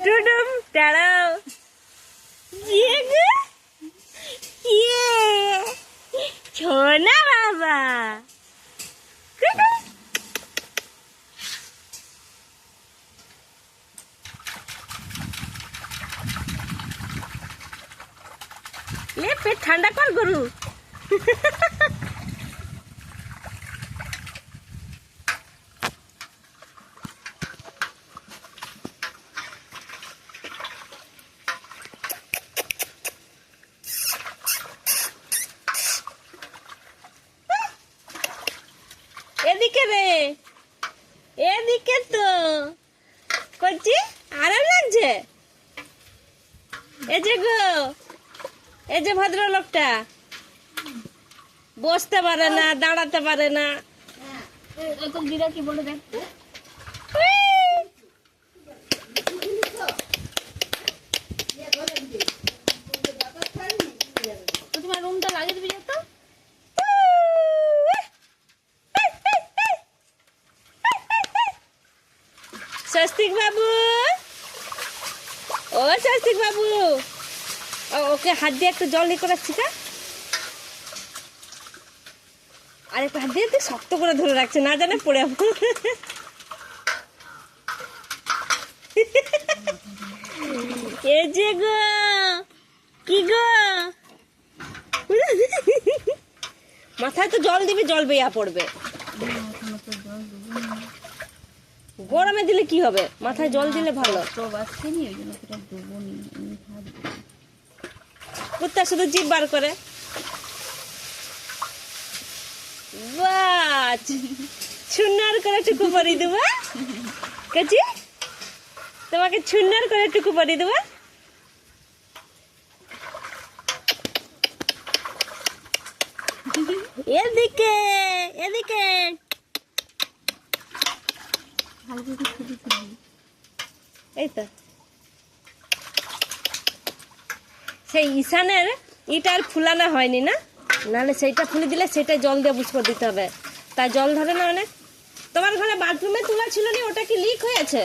টুডুম দাঁড়াও। ইয়ে গো, ইয়ে সোনা বাবা। টুডুম লে পেট ঠান্ডা কর গরু। এদিকে রে, এদিকে তো করছি। আরাম লাগছে? এই যে গো, এই যে ভদ্রলোকটা বসতে পারে না, দাঁড়াতে পারে না। দিদা কি বলে দেখতে? তোমার রুমটা লাগিয়ে দিবি তো। স্বস্তিক বাবু, ও স্বস্তিক বাবু, ওকে হাত দিয়ে একটু জল নিয়ে করাচ্ছি তা। আর একটু হাত দিয়ে শক্ত করে ধরে রাখছে, না জানে পড়ে যাবো। এ যে গো, কি গো, মাথায় তো জল দিবি, জল বেয়া পড়বে। গরমে দিলে কি হবে? মাথায় জল দিলে ভালো। কুত্তা শুধু জিভ বার করে। বাস ছুন্নার করে টুকু পরিয়ে দেবো। কাছি তোমাকে ছুন্নার করে টুকু পরিয়ে দেবো। এদিকে এদিকে এই তো সেই ঈশানের ইটার ফুলানো হয়নি না, নাহলে সেইটা ফুলে দিলে সেটা জল দিয়ে বুঝ করে দিতে হবে, তাই জল ধরে না অনেক। তোমার ঘরে বাথরুমে তোলা ছিল না, ওটা কি লিক হয়েছে?